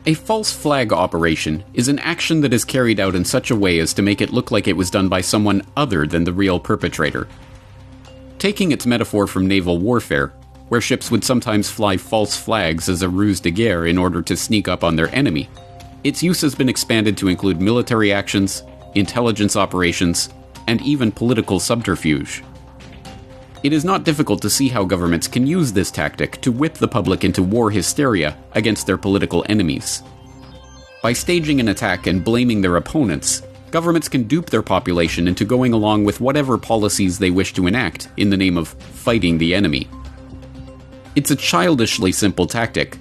A false flag operation is an action that is carried out in such a way as to make it look like it was done by someone other than the real perpetrator. Taking its metaphor from naval warfare, where ships would sometimes fly false flags as a ruse de guerre in order to sneak up on their enemy, its use has been expanded to include military actions, intelligence operations, and even political subterfuge. It is not difficult to see how governments can use this tactic to whip the public into war hysteria against their political enemies. By staging an attack and blaming their opponents, governments can dupe their population into going along with whatever policies they wish to enact in the name of fighting the enemy. It's a childishly simple tactic,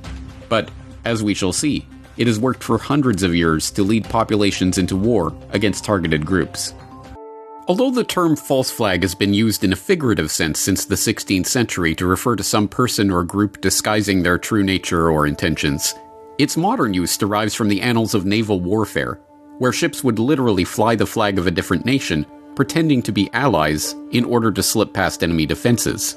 but, as we shall see, it has worked for hundreds of years to lead populations into war against targeted groups. Although the term false flag has been used in a figurative sense since the 16th century to refer to some person or group disguising their true nature or intentions, its modern use derives from the annals of naval warfare, where ships would literally fly the flag of a different nation, pretending to be allies in order to slip past enemy defenses.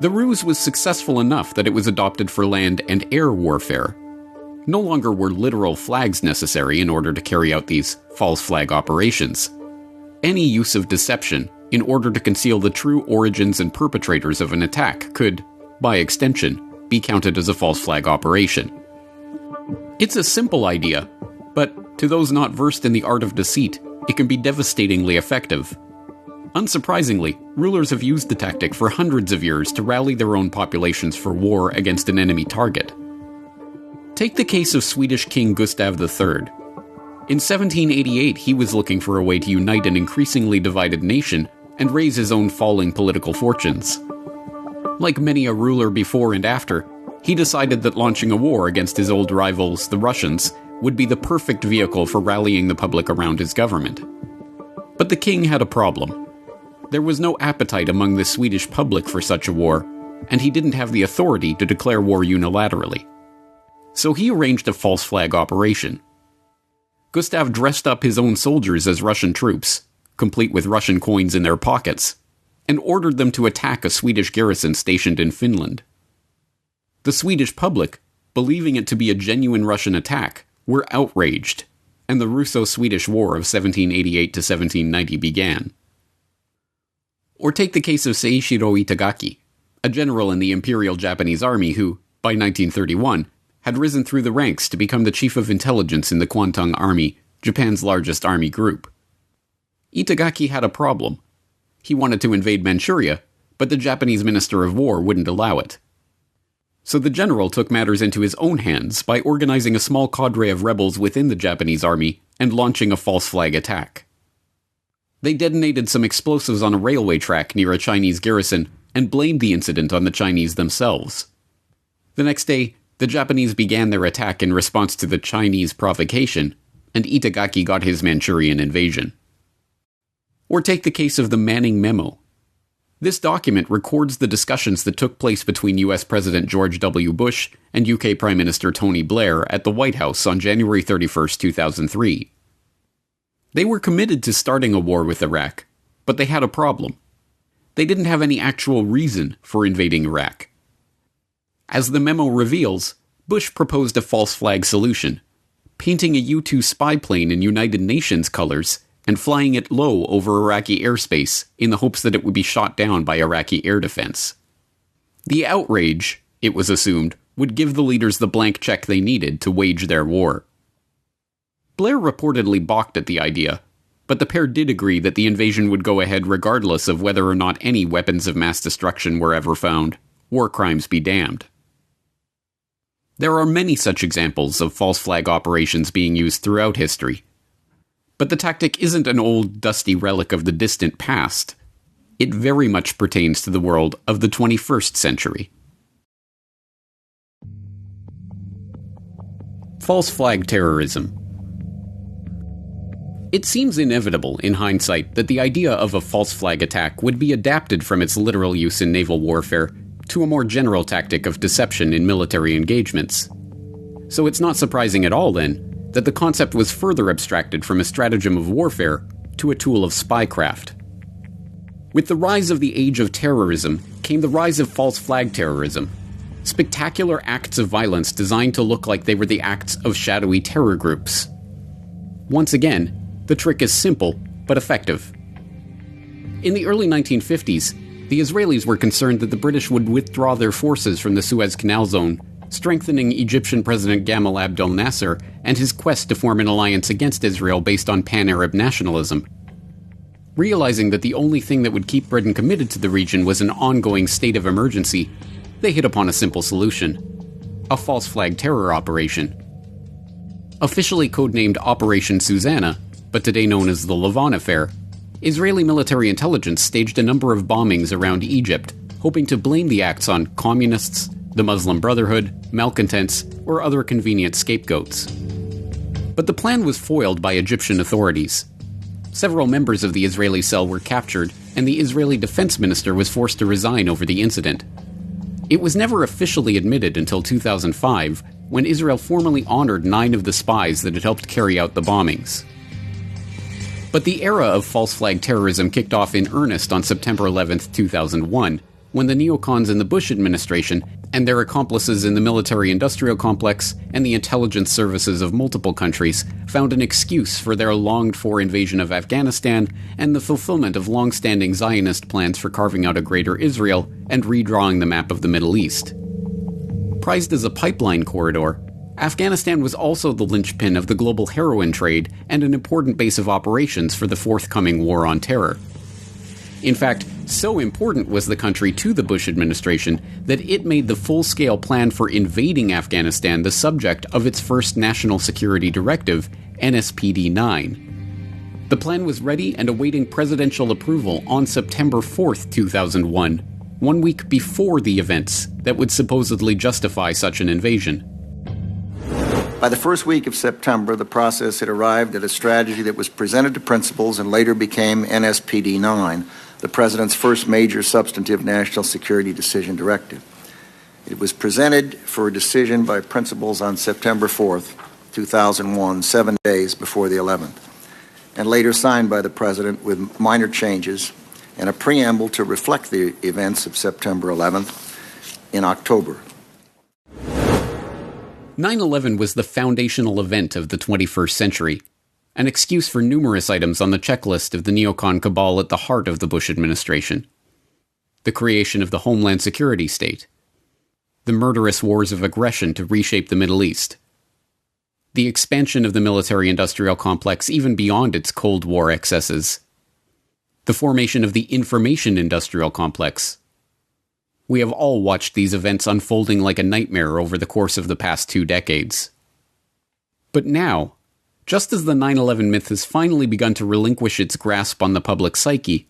The ruse was successful enough that it was adopted for land and air warfare. No longer were literal flags necessary in order to carry out these false flag operations. Any use of deception in order to conceal the true origins and perpetrators of an attack could, by extension, be counted as a false flag operation. It's a simple idea, but to those not versed in the art of deceit, it can be devastatingly effective. Unsurprisingly, rulers have used the tactic for hundreds of years to rally their own populations for war against an enemy target. Take the case of Swedish King Gustav III. In 1788, he was looking for a way to unite an increasingly divided nation and raise his own falling political fortunes. Like many a ruler before and after, he decided that launching a war against his old rivals, the Russians, would be the perfect vehicle for rallying the public around his government. But the king had a problem. There was no appetite among the Swedish public for such a war, and he didn't have the authority to declare war unilaterally. So he arranged a false flag operation. Gustav dressed up his own soldiers as Russian troops, complete with Russian coins in their pockets, and ordered them to attack a Swedish garrison stationed in Finland. The Swedish public, believing it to be a genuine Russian attack, were outraged, and the Russo-Swedish War of 1788 to 1790 began. Or take the case of Seishiro Itagaki, a general in the Imperial Japanese Army who, by 1931, had risen through the ranks to become the chief of intelligence in the Kwantung Army, Japan's largest army group. Itagaki had a problem. He wanted to invade Manchuria, but the Japanese Minister of War wouldn't allow it. So the general took matters into his own hands by organizing a small cadre of rebels within the Japanese army and launching a false flag attack. They detonated some explosives on a railway track near a Chinese garrison and blamed the incident on the Chinese themselves. The next day, the Japanese began their attack in response to the Chinese provocation, and Itagaki got his Manchurian invasion. Or take the case of the Manning Memo. This document records the discussions that took place between US President George W. Bush and UK Prime Minister Tony Blair at the White House on January 31, 2003. They were committed to starting a war with Iraq, but they had a problem. They didn't have any actual reason for invading Iraq. As the memo reveals, Bush proposed a false flag solution, painting a U-2 spy plane in United Nations colors and flying it low over Iraqi airspace in the hopes that it would be shot down by Iraqi air defense. The outrage, it was assumed, would give the leaders the blank check they needed to wage their war. Blair reportedly balked at the idea, but the pair did agree that the invasion would go ahead regardless of whether or not any weapons of mass destruction were ever found. War crimes be damned. There are many such examples of false flag operations being used throughout history. But the tactic isn't an old, dusty relic of the distant past. It very much pertains to the world of the 21st century. False flag terrorism. It seems inevitable, in hindsight, that the idea of a false flag attack would be adapted from its literal use in naval warfare to a more general tactic of deception in military engagements. So it's not surprising at all, then, that the concept was further abstracted from a stratagem of warfare to a tool of spycraft. With the rise of the age of terrorism came the rise of false flag terrorism. spectacular acts of violence designed to look like they were the acts of shadowy terror groups. Once again, the trick is simple but effective. In the early 1950s, the Israelis were concerned that the British would withdraw their forces from the Suez Canal zone, strengthening Egyptian President Gamal Abdel Nasser and his quest to form an alliance against Israel based on pan-Arab nationalism. Realizing that the only thing that would keep Britain committed to the region was an ongoing state of emergency, they hit upon a simple solution: a false flag terror operation. Officially codenamed Operation Susanna, but today known as the Lavon Affair, Israeli military intelligence staged a number of bombings around Egypt, hoping to blame the acts on communists, the Muslim Brotherhood, malcontents, or other convenient scapegoats. But the plan was foiled by Egyptian authorities. Several members of the Israeli cell were captured, and the Israeli defense minister was forced to resign over the incident. It was never officially admitted until 2005, when Israel formally honored 9 of the spies that had helped carry out the bombings. But the era of false flag terrorism kicked off in earnest on September 11, 2001, when the neocons in the Bush administration and their accomplices in the military-industrial complex and the intelligence services of multiple countries found an excuse for their longed-for invasion of Afghanistan and the fulfillment of long-standing Zionist plans for carving out a greater Israel and redrawing the map of the Middle East. Prized as a pipeline corridor, Afghanistan was also the linchpin of the global heroin trade and an important base of operations for the forthcoming war on terror. In fact, so important was the country to the Bush administration that it made the full-scale plan for invading Afghanistan the subject of its first National Security Directive, NSPD-9. The plan was ready and awaiting presidential approval on September 4th, 2001, 1 week before the events that would supposedly justify such an invasion. By the first week of September, the process had arrived at a strategy that was presented to principals and later became NSPD-9, the President's first major substantive national security decision directive. It was presented for a decision by principals on September 4th, 2001, 7 days before the 11th, and later signed by the President with minor changes and a preamble to reflect the events of September 11th in October. 9/11 was the foundational event of the 21st century, an excuse for numerous items on the checklist of the neocon cabal at the heart of the Bush administration. The creation of the Homeland Security State. The murderous wars of aggression to reshape the Middle East. The expansion of the military-industrial complex even beyond its Cold War excesses. The formation of the information-industrial complex. We have all watched these events unfolding like a nightmare over the course of the past 2 decades. But now, just as the 9/11 myth has finally begun to relinquish its grasp on the public psyche,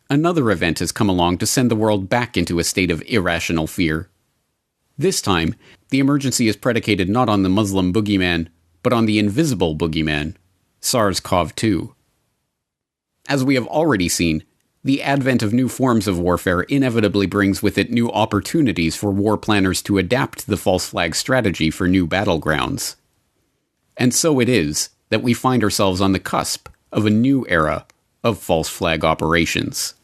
another event has come along to send the world back into a state of irrational fear. This time, the emergency is predicated not on the Muslim boogeyman, but on the invisible boogeyman, SARS-CoV-2. As we have already seen, the advent of new forms of warfare inevitably brings with it new opportunities for war planners to adapt the false flag strategy for new battlegrounds. And so it is that we find ourselves on the cusp of a new era of false flag operations.